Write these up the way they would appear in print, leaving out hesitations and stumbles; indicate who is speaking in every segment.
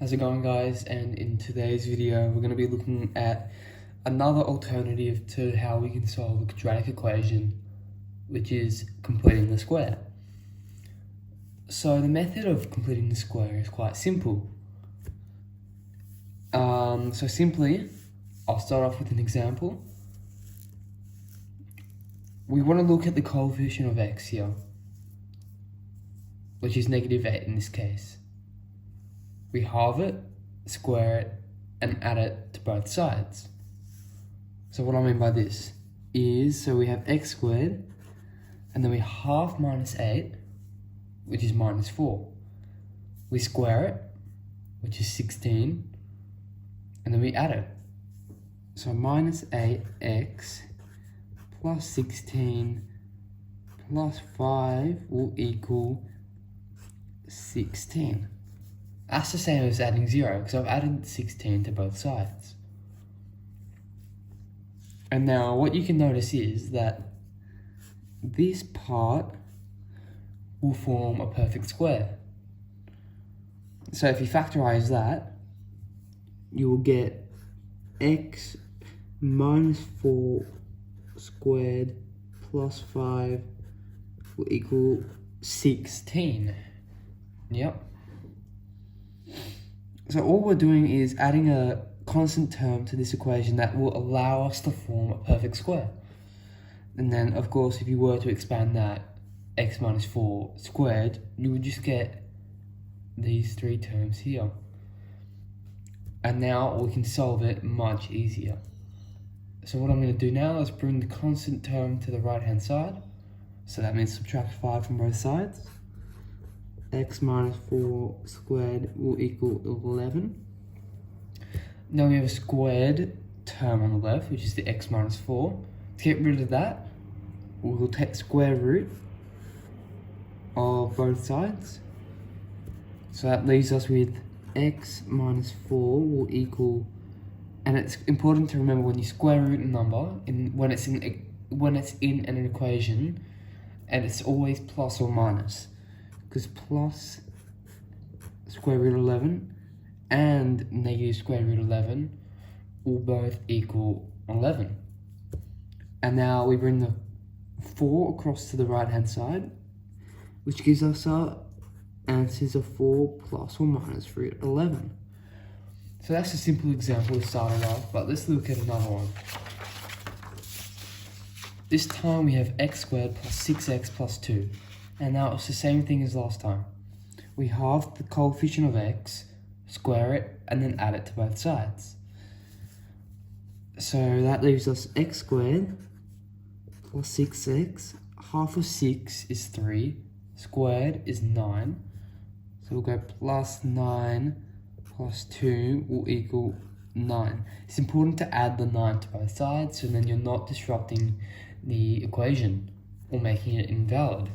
Speaker 1: How's it going, guys? And in today's video we're going to be looking at another alternative to how we can solve a quadratic equation, which is completing the square. So the method of completing the square is quite simple. So simply, I'll start off with an example. We want to look at the coefficient of x here, which is -8 in this case. We halve it, square it, and add it to both sides. So what I mean by this is, so we have x squared, and then we halve -8, which is -4. We square it, which is 16, and then we add it. So -8x plus 16 plus 5 will equal 16. That's the same as adding 0, because I've added 16 to both sides. And now what you can notice is that this part will form a perfect square. So if you factorize that, you will get x minus 4 squared plus 5 will equal 16. Yep. So all we're doing is adding a constant term to this equation that will allow us to form a perfect square. And then, of course, if you were to expand that, x minus 4 squared, you would just get these three terms here. And now we can solve it much easier. So what I'm going to do now is bring the constant term to the right-hand side. So that means subtract 5 from both sides. X minus 4 squared will equal 11. Now we have a squared term on the left, which is the x minus 4. To get rid of that, we'll take square root of both sides. So that leaves us with x minus 4 will equal, and it's important to remember when you square root a number, when it's in an equation, and it's always plus or minus. Because plus square root 11 and negative square root 11 will both equal 11. And now we bring the 4 across to the right hand side, which gives us our answers of 4 plus or minus root 11. So that's a simple example to start it off, but let's look at another one. This time we have x squared plus 6x plus 2. And now it's the same thing as last time. We halve the coefficient of x, square it, and then add it to both sides. So that leaves us x squared plus 6x. Half of 6 is 3, squared is 9. So we'll go plus 9 plus 2 will equal 9. It's important to add the 9 to both sides, so then you're not disrupting the equation or making it invalid.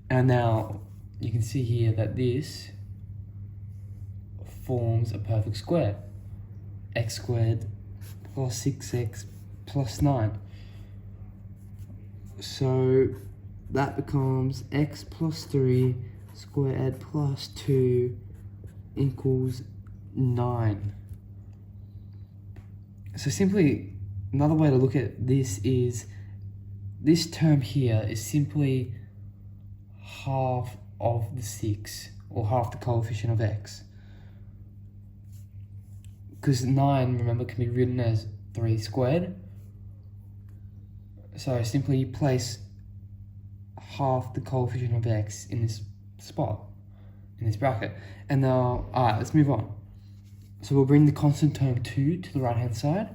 Speaker 1: And now you can see here that this forms a perfect square. X squared plus 6x plus 9. So that becomes x plus 3 squared plus 2 equals 9. So simply, another way to look at this is, this term here is simply half of the 6, or half the coefficient of x. Because 9, remember, can be written as 3 squared. So simply place half the coefficient of x in this spot, in this bracket. And now, alright, let's move on. So we'll bring the constant term 2 to the right hand side,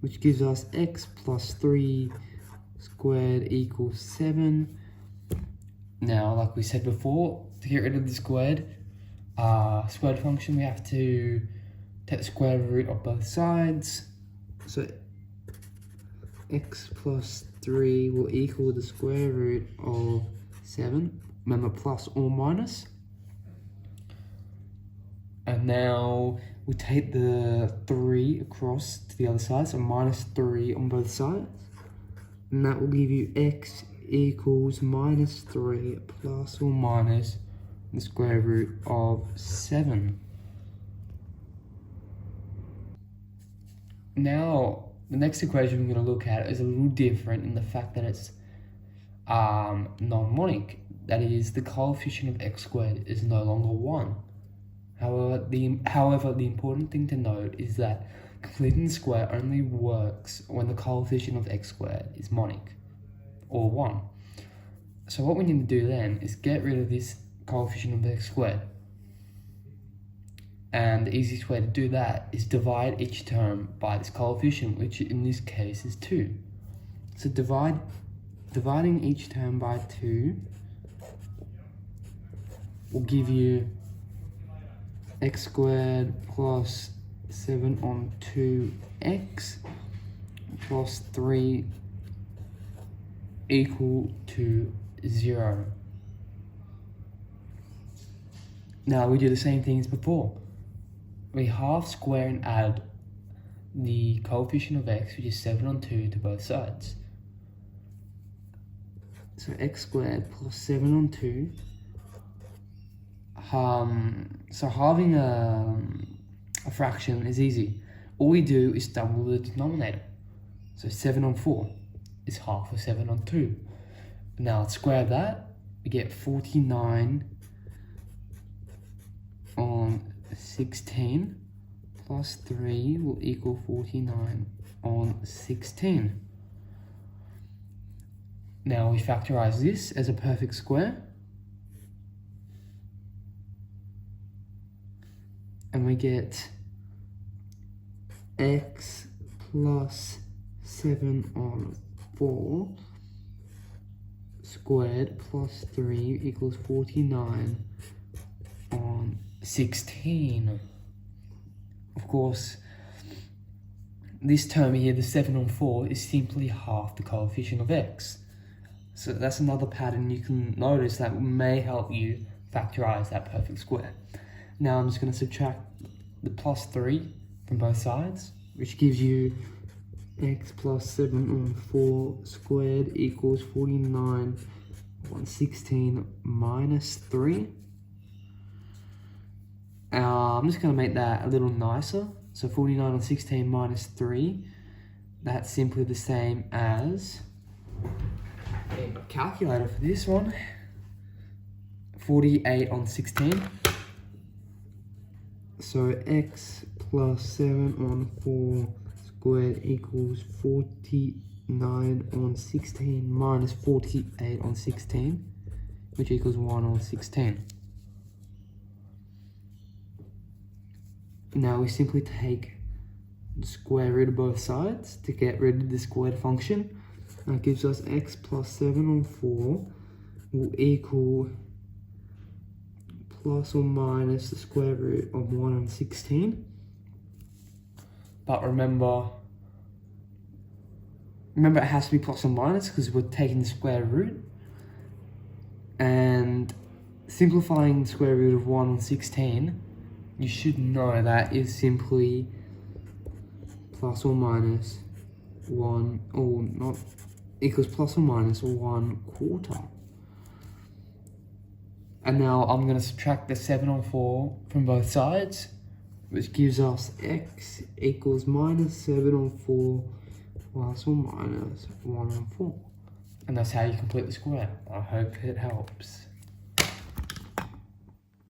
Speaker 1: which gives us x plus 3 squared equals 7. Now, like we said before, to get rid of the squared function, we have to take the square root of both sides. So x plus 3 will equal the square root of 7. Remember, plus or minus. And now we take the 3 across to the other side, so minus 3 on both sides. And that will give you x equals -3 plus or minus the square root of 7. Now, the next equation we're going to look at is a little different in the fact that it's non-monic. That is, the coefficient of x squared is no longer 1. However, the important thing to note is that completing the square only works when the coefficient of x squared is monic, or 1. So what we need to do then is get rid of this coefficient of x squared. And the easiest way to do that is divide each term by this coefficient, which in this case is 2. So dividing each term by 2 will give you x squared plus 7 on 2x plus 3 equal to 0. Now we do the same thing as before. We half square and add the coefficient of x, which is 7 on 2, to both sides. So x squared plus 7 on 2. So halving a fraction is easy. All we do is double the denominator. So 7 on 4 is half of 7 on 2. Now let's square that. We get 49 on 16 plus 3 will equal 49 on 16. Now we factorize this as a perfect square. And we get x plus 7 on 4 squared plus 3 equals 49 on 16. Of course, this term here, the 7 on 4, is simply half the coefficient of x. So that's another pattern you can notice that may help you factorize that perfect square. Now I'm just going to subtract the plus 3 from both sides, which gives you x plus 7 on 4 squared equals 49 on 16 minus 3. I'm just going to make that a little nicer. So 49 on 16 minus 3, that's simply the same as a calculator for this one. 48 on 16. So x plus 7 on 4 squared equals 49 on 16 minus 48 on 16, which equals 1 on 16. Now we simply take the square root of both sides to get rid of the squared function. That gives us x plus 7 on 4 will equal plus or minus the square root of 1 on 16. But remember it has to be plus or minus because we're taking the square root. And simplifying the square root of 1 on 16, you should know that is simply plus or minus 1, or not, equals plus or minus 1/4. And now I'm going to subtract the 7 on 4 from both sides, which gives us x equals minus 7 on 4 plus or minus 1 on 4. And that's how you complete the square. I hope it helps.